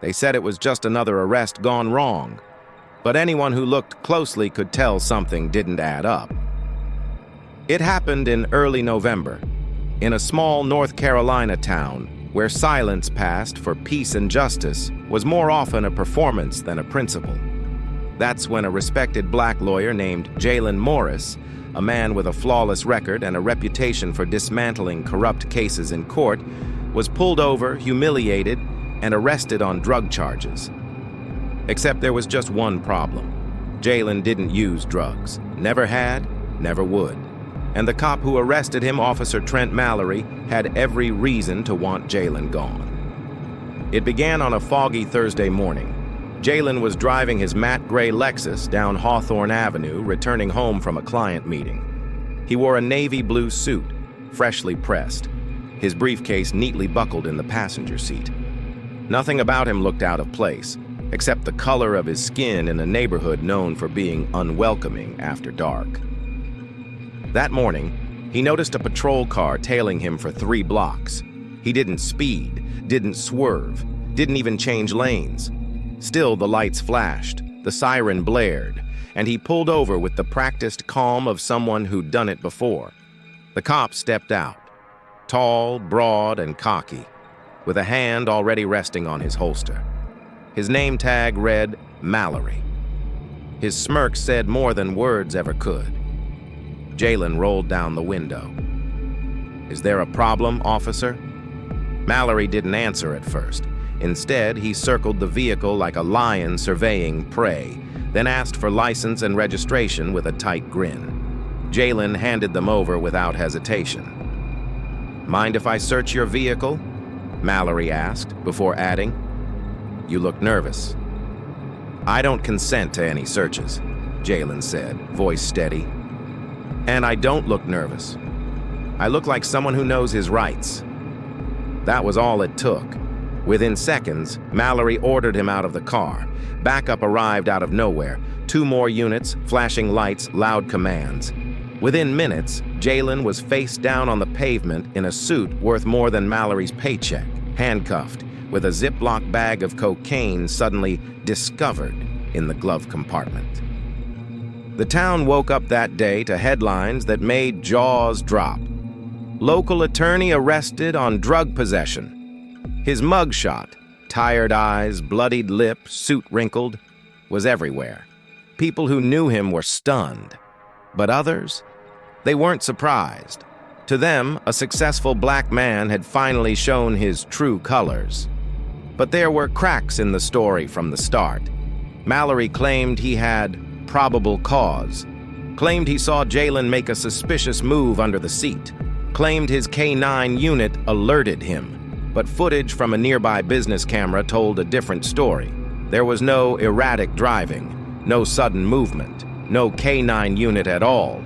They said it was just another arrest gone wrong, but anyone who looked closely could tell something didn't add up. It happened in early November, in a small North Carolina town where silence passed for peace and justice was more often a performance than a principle. That's when a respected black lawyer named Jalen Morris, a man with a flawless record and a reputation for dismantling corrupt cases in court, was pulled over, humiliated, and arrested on drug charges. Except there was just one problem. Jalen didn't use drugs. Never had, never would. And the cop who arrested him, Officer Trent Mallory, had every reason to want Jalen gone. It began on a foggy Thursday morning. Jalen was driving his matte gray Lexus down Hawthorne Avenue, returning home from a client meeting. He wore a navy blue suit, freshly pressed, his briefcase neatly buckled in the passenger seat. Nothing about him looked out of place, except the color of his skin in a neighborhood known for being unwelcoming after dark. That morning, he noticed a patrol car tailing him for 3 blocks. He didn't speed, didn't swerve, didn't even change lanes. Still, the lights flashed, the siren blared, and he pulled over with the practiced calm of someone who'd done it before. The cop stepped out, tall, broad, and cocky, with a hand already resting on his holster. His name tag read Mallory. His smirk said more than words ever could. Jalen rolled down the window. "Is there a problem, officer?" Mallory didn't answer at first. Instead, he circled the vehicle like a lion surveying prey, then asked for license and registration with a tight grin. Jalen handed them over without hesitation. "Mind if I search your vehicle?" Mallory asked, before adding, "You look nervous." "I don't consent to any searches," Jalen said, voice steady. "And I don't look nervous. I look like someone who knows his rights." That was all it took. Within seconds, Mallory ordered him out of the car. Backup arrived out of nowhere. 2 more units, flashing lights, loud commands. Within minutes, Jalen was face down on the pavement in a suit worth more than Mallory's paycheck, handcuffed, with a Ziploc bag of cocaine suddenly discovered in the glove compartment. The town woke up that day to headlines that made jaws drop. Local attorney arrested on drug possession. His mugshot, tired eyes, bloodied lip, suit wrinkled, was everywhere. People who knew him were stunned. But others? They weren't surprised. To them, a successful black man had finally shown his true colors. But there were cracks in the story from the start. Mallory claimed he had probable cause, claimed he saw Jalen make a suspicious move under the seat, claimed his K9 unit alerted him. But footage from a nearby business camera told a different story. There was no erratic driving, no sudden movement, no K9 unit at all.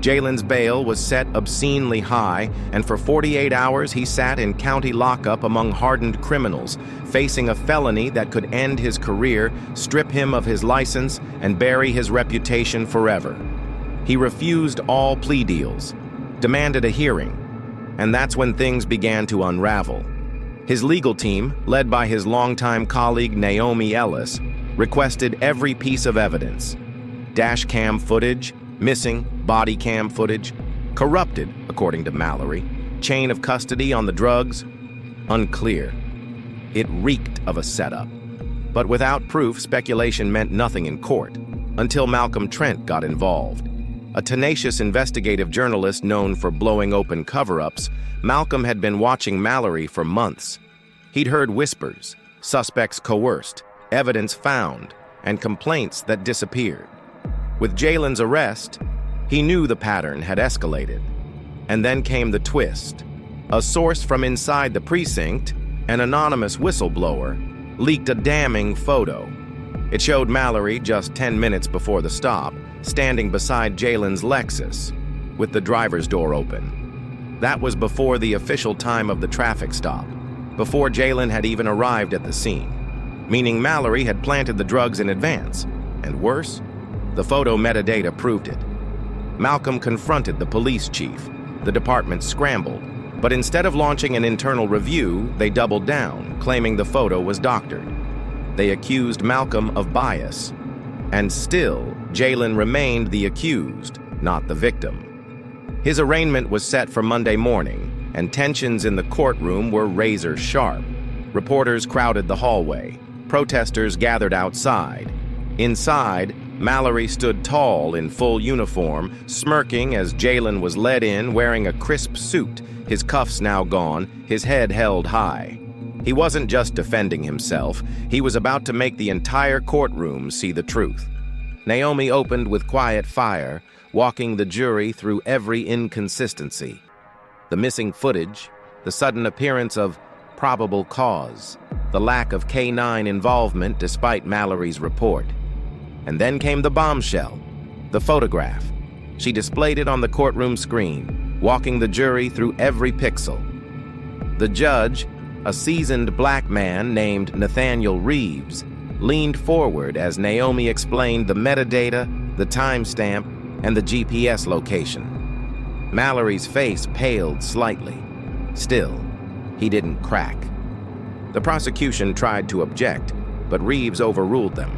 Jalen's bail was set obscenely high, and for 48 hours he sat in county lockup among hardened criminals, facing a felony that could end his career, strip him of his license, and bury his reputation forever. He refused all plea deals, demanded a hearing, and that's when things began to unravel. His legal team, led by his longtime colleague Naomi Ellis, requested every piece of evidence. Dash cam footage, missing body cam footage, corrupted, according to Mallory, chain of custody on the drugs, unclear. It reeked of a setup. But without proof, speculation meant nothing in court, until Malcolm Trent got involved. A tenacious investigative journalist known for blowing open cover-ups, Malcolm had been watching Mallory for months. He'd heard whispers, suspects coerced, evidence found, and complaints that disappeared. With Jalen's arrest, he knew the pattern had escalated. And then came the twist. A source from inside the precinct, an anonymous whistleblower, leaked a damning photo. It showed Mallory just 10 minutes before the stop, standing beside Jalen's Lexus, with the driver's door open. That was before the official time of the traffic stop, before Jalen had even arrived at the scene, meaning Mallory had planted the drugs in advance. And worse, the photo metadata proved it. Malcolm confronted the police chief. The department scrambled, But instead of launching an internal review, they doubled down, claiming the photo was doctored. They accused Malcolm of bias. And still, Jalen remained the accused, not the victim. His arraignment was set for Monday morning, and tensions in the courtroom were razor sharp. Reporters crowded the hallway. Protesters gathered outside. Inside, Mallory stood tall in full uniform, smirking as Jalen was led in wearing a crisp suit, his cuffs now gone, his head held high. He wasn't just defending himself, he was about to make the entire courtroom see the truth. Naomi opened with quiet fire, walking the jury through every inconsistency. The missing footage, the sudden appearance of probable cause, the lack of K-9 involvement despite Mallory's report. And then came the bombshell, the photograph. She displayed it on the courtroom screen, walking the jury through every pixel. The judge, a seasoned black man named Nathaniel Reeves, leaned forward as Naomi explained the metadata, the timestamp, and the GPS location. Mallory's face paled slightly. Still, he didn't crack. The prosecution tried to object, but Reeves overruled them.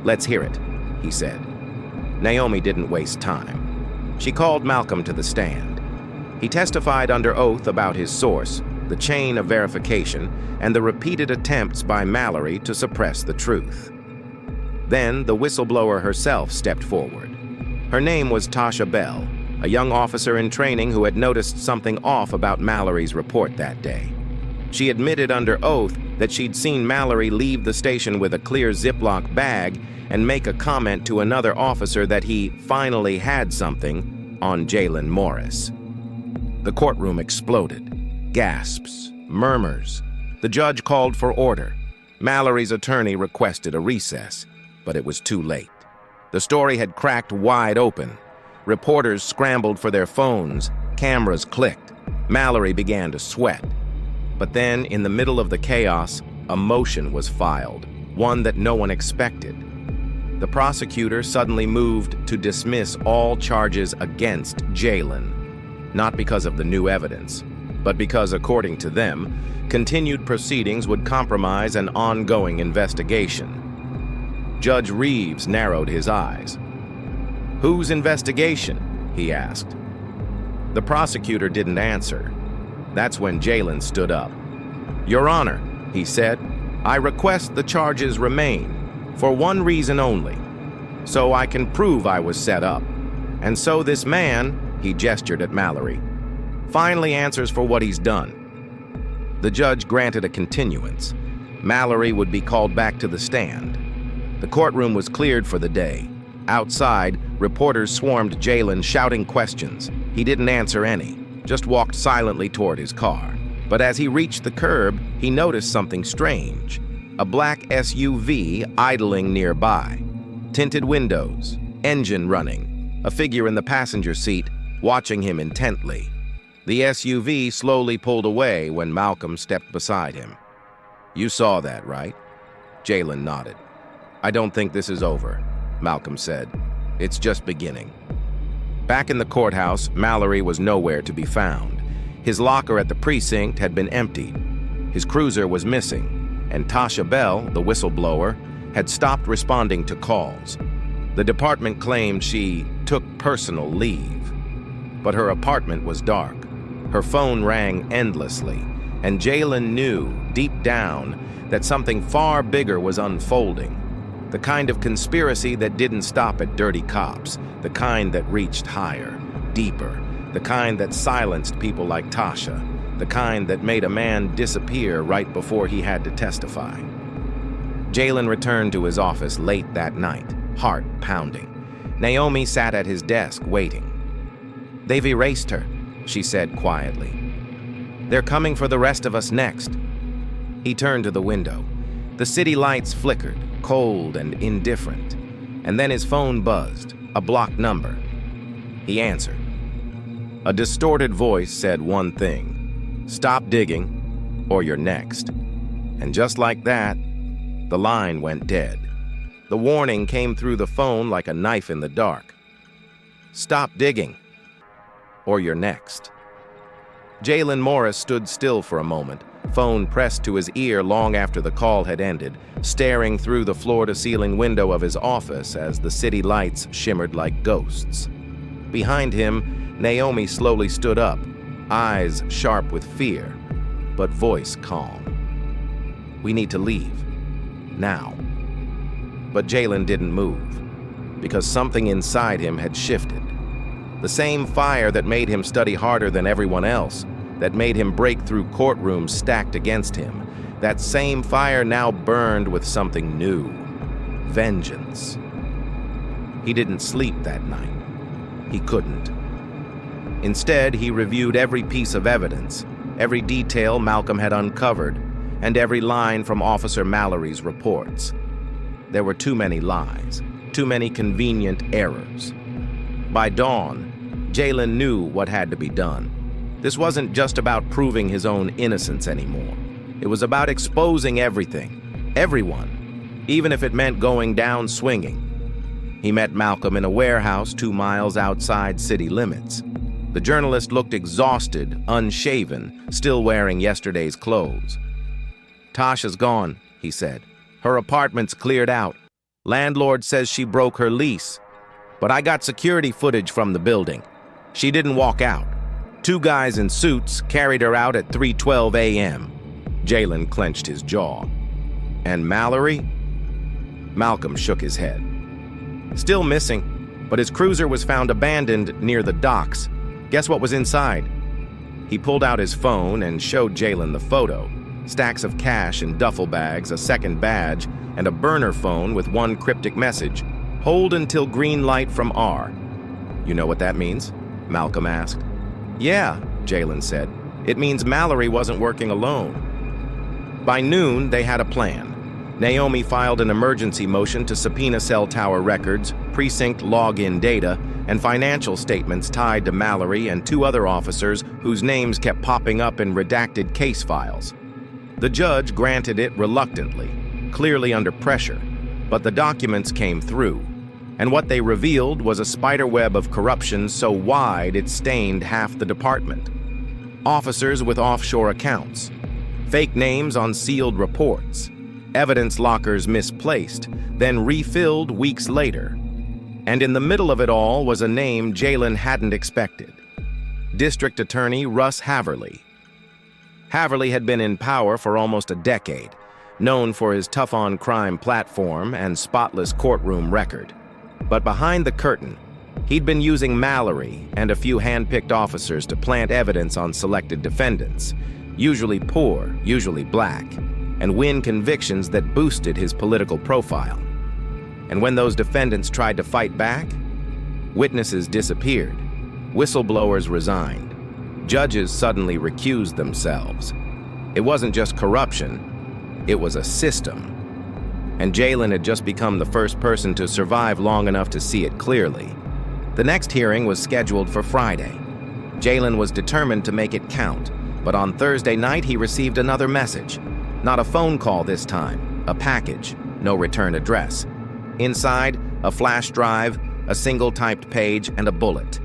"Let's hear it," he said. Naomi didn't waste time. She called Malcolm to the stand. He testified under oath about his source, the chain of verification, and the repeated attempts by Mallory to suppress the truth. Then the whistleblower herself stepped forward. Her name was Tasha Bell, a young officer in training who had noticed something off about Mallory's report that day. She admitted under oath that she'd seen Mallory leave the station with a clear Ziploc bag and make a comment to another officer that he finally had something on Jalen Morris. The courtroom exploded. Gasps, murmurs. The judge called for order. Mallory's attorney requested a recess, but it was too late. The story had cracked wide open. Reporters scrambled for their phones. Cameras clicked. Mallory began to sweat. But then, in the middle of the chaos, a motion was filed, one that no one expected. The prosecutor suddenly moved to dismiss all charges against Jalen, not because of the new evidence, but because, according to them, continued proceedings would compromise an ongoing investigation. Judge Reeves narrowed his eyes. "Whose investigation?" he asked. The prosecutor didn't answer. That's when Jalen stood up. "Your Honor," he said, "I request the charges remain, for one reason only. So I can prove I was set up. And so this man," he gestured at Mallory, "finally answers for what he's done." The judge granted a continuance. Mallory would be called back to the stand. The courtroom was cleared for the day. Outside, reporters swarmed Jalen, shouting questions. He didn't answer any, just walked silently toward his car. But as he reached the curb, he noticed something strange. A black SUV idling nearby. Tinted windows, engine running, a figure in the passenger seat, watching him intently. The SUV slowly pulled away when Malcolm stepped beside him. "You saw that, right?" Jalen nodded. "I don't think this is over," Malcolm said. "It's just beginning." Back in the courthouse, Mallory was nowhere to be found. His locker at the precinct had been emptied. His cruiser was missing, and Tasha Bell, the whistleblower, had stopped responding to calls. The department claimed she took personal leave. But her apartment was dark. Her phone rang endlessly, and Jalen knew, deep down, that something far bigger was unfolding. The kind of conspiracy that didn't stop at dirty cops, the kind that reached higher, deeper, the kind that silenced people like Tasha, the kind that made a man disappear right before he had to testify. Jalen returned to his office late that night, heart pounding. Naomi sat at his desk, waiting. "They've erased her," she said quietly. "They're coming for the rest of us next." He turned to the window. The city lights flickered, cold and indifferent, and then his phone buzzed, a blocked number. He answered. A distorted voice said one thing: "Stop digging, or you're next." And just like that, the line went dead. The warning came through the phone like a knife in the dark. "Stop digging, or you're next." Jalen Morris stood still for a moment, phone pressed to his ear long after the call had ended, staring through the floor-to-ceiling window of his office as the city lights shimmered like ghosts. Behind him, Naomi slowly stood up, eyes sharp with fear, but voice calm. "We need to leave. Now." But Jalen didn't move, because something inside him had shifted. The same fire that made him study harder than everyone else, that made him break through courtrooms stacked against him, that same fire now burned with something new: vengeance. He didn't sleep that night. He couldn't. Instead, he reviewed every piece of evidence, every detail Malcolm had uncovered, and every line from Officer Mallory's reports. There were too many lies, too many convenient errors. By dawn, Jalen knew what had to be done. This wasn't just about proving his own innocence anymore. It was about exposing everything, everyone, even if it meant going down swinging. He met Malcolm in a warehouse 2 miles outside city limits. The journalist looked exhausted, unshaven, still wearing yesterday's clothes. "Tasha's gone," he said. "Her apartment's cleared out. Landlord says she broke her lease. But I got security footage from the building. She didn't walk out. 2 guys in suits carried her out at 3:12 a.m. Jalen clenched his jaw. "And Mallory?" Malcolm shook his head. "Still missing, but his cruiser was found abandoned near the docks. Guess what was inside?" He pulled out his phone and showed Jalen the photo. Stacks of cash in duffel bags, a second badge, and a burner phone with one cryptic message: "Hold until green light from R." "You know what that means?" Malcolm asked. "Yeah," Jalen said. "It means Mallory wasn't working alone." By noon, they had a plan. Naomi filed an emergency motion to subpoena cell tower records, precinct login data, and financial statements tied to Mallory and 2 other officers whose names kept popping up in redacted case files. The judge granted it reluctantly, clearly under pressure, but the documents came through, and what they revealed was a spiderweb of corruption so wide it stained half the department. Officers with offshore accounts, fake names on sealed reports, evidence lockers misplaced, then refilled weeks later. And in the middle of it all was a name Jalen hadn't expected: District Attorney Russ Haverly. Haverly had been in power for almost a decade, known for his tough-on-crime platform and spotless courtroom record. But behind the curtain, he'd been using Mallory and a few hand-picked officers to plant evidence on selected defendants, usually poor, usually black, and win convictions that boosted his political profile. And when those defendants tried to fight back, witnesses disappeared, whistleblowers resigned, judges suddenly recused themselves. It wasn't just corruption, it was a system. And Jalen had just become the first person to survive long enough to see it clearly. The next hearing was scheduled for Friday. Jalen was determined to make it count, but on Thursday night he received another message. Not a phone call this time, a package, no return address. Inside, a flash drive, a single typed page, and a bullet.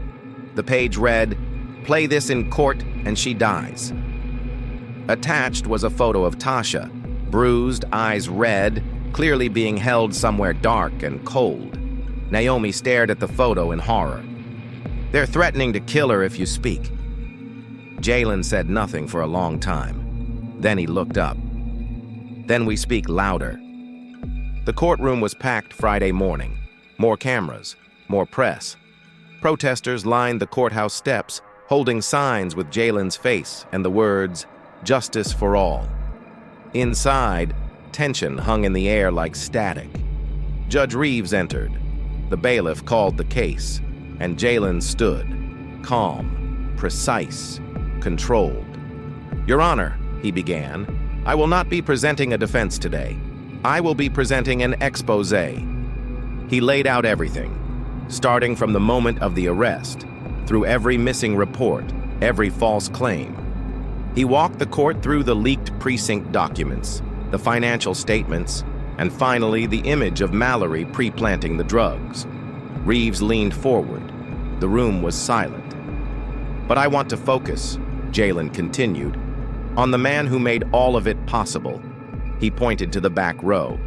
The page read, "Play this in court and she dies." Attached was a photo of Tasha, bruised, eyes red, clearly being held somewhere dark and cold. Naomi stared at the photo in horror. "They're threatening to kill her if you speak." Jalen said nothing for a long time. Then he looked up. "Then we speak louder." The courtroom was packed Friday morning. More cameras, more press. Protesters lined the courthouse steps, holding signs with Jalen's face and the words, "Justice for all." Inside, tension hung in the air like static. Judge Reeves entered. The bailiff called the case, and Jalen stood, calm, precise, controlled. "Your Honor," he began, "I will not be presenting a defense today. I will be presenting an exposé." He laid out everything, starting from the moment of the arrest, through every missing report, every false claim. He walked the court through the leaked precinct documents, the financial statements, and finally the image of Mallory pre-planting the drugs. Reeves leaned forward. The room was silent. "But I want to focus," Jalen continued, "on the man who made all of it possible." He pointed to the back row.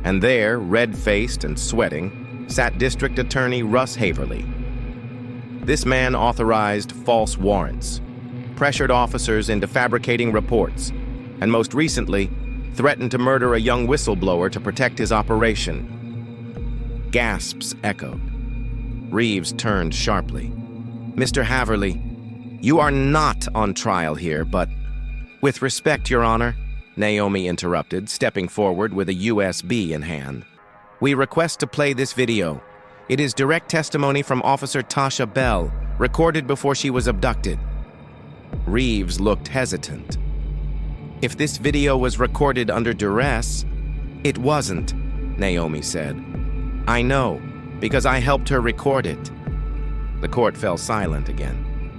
And there, red-faced and sweating, sat District Attorney Russ Haverly. This man authorized false warrants, pressured officers into fabricating reports, and most recently, threatened to murder a young whistleblower to protect his operation. Gasps echoed. Reeves turned sharply. "Mr. Haverly, you are not on trial here, but—" "With respect, Your Honor," Naomi interrupted, stepping forward with a USB in hand. "We request to play this video. It is direct testimony from Officer Tasha Bell, recorded before she was abducted." Reeves looked hesitant. "If this video was recorded under duress—" "It wasn't," Naomi said. "I know, because I helped her record it." The court fell silent again.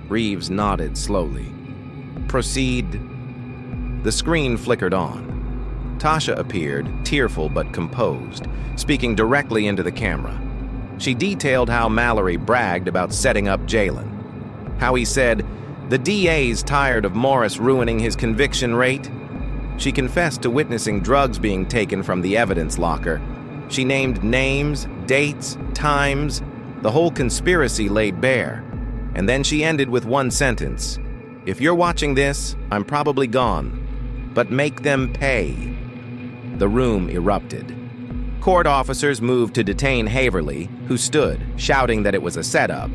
Reeves nodded slowly. "Proceed." The screen flickered on. Tasha appeared, tearful but composed, speaking directly into the camera. She detailed how Mallory bragged about setting up Jalen. How he said, "The DA's tired of Morris ruining his conviction rate." She confessed to witnessing drugs being taken from the evidence locker. She named names, dates, times, the whole conspiracy laid bare. And then she ended with one sentence. "If you're watching this, I'm probably gone. But make them pay." The room erupted. Court officers moved to detain Haverly, who stood, shouting that it was a setup.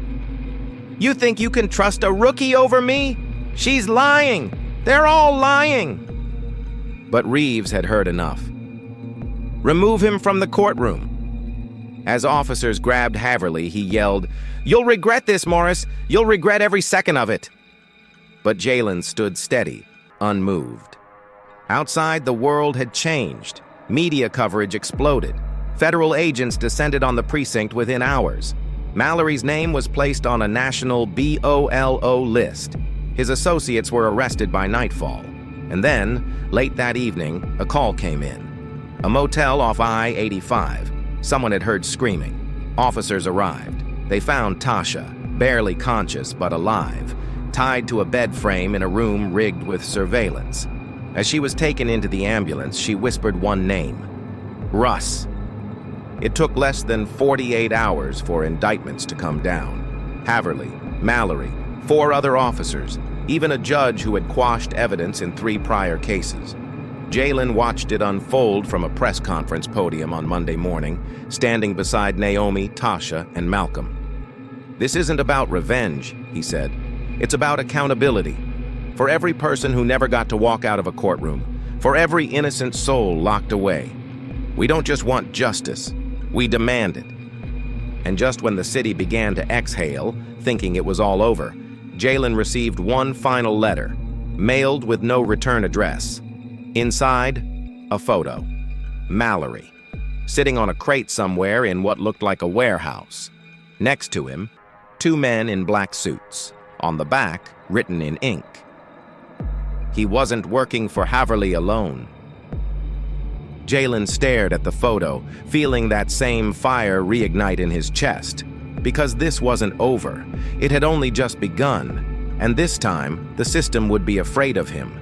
"You think you can trust a rookie over me? She's lying! They're all lying!" But Reeves had heard enough. "Remove him from the courtroom." As officers grabbed Haverly, he yelled, "You'll regret this, Morris! You'll regret every second of it!" But Jalen stood steady, unmoved. Outside, the world had changed. Media coverage exploded. Federal agents descended on the precinct within hours. Mallory's name was placed on a national BOLO list. His associates were arrested by nightfall. And then, late that evening, a call came in. A motel off I-85. Someone had heard screaming. Officers arrived. They found Tasha, barely conscious but alive, tied to a bed frame in a room rigged with surveillance. As she was taken into the ambulance, she whispered one name: Russ. It took less than 48 hours for indictments to come down. Haverly, Mallory, 4 other officers, even a judge who had quashed evidence in 3 prior cases. Jalen watched it unfold from a press conference podium on Monday morning, standing beside Naomi, Tasha, and Malcolm. "This isn't about revenge," he said. "It's about accountability. For every person who never got to walk out of a courtroom, for every innocent soul locked away. We don't just want justice, we demand it." And just when the city began to exhale, thinking it was all over, Jalen received one final letter, mailed with no return address. Inside, a photo. Mallory, sitting on a crate somewhere in what looked like a warehouse. Next to him, 2 men in black suits. On the back, written in ink. He wasn't working for Haverly alone. Jalen stared at the photo, feeling that same fire reignite in his chest. Because this wasn't over. It had only just begun. And this time, the system would be afraid of him.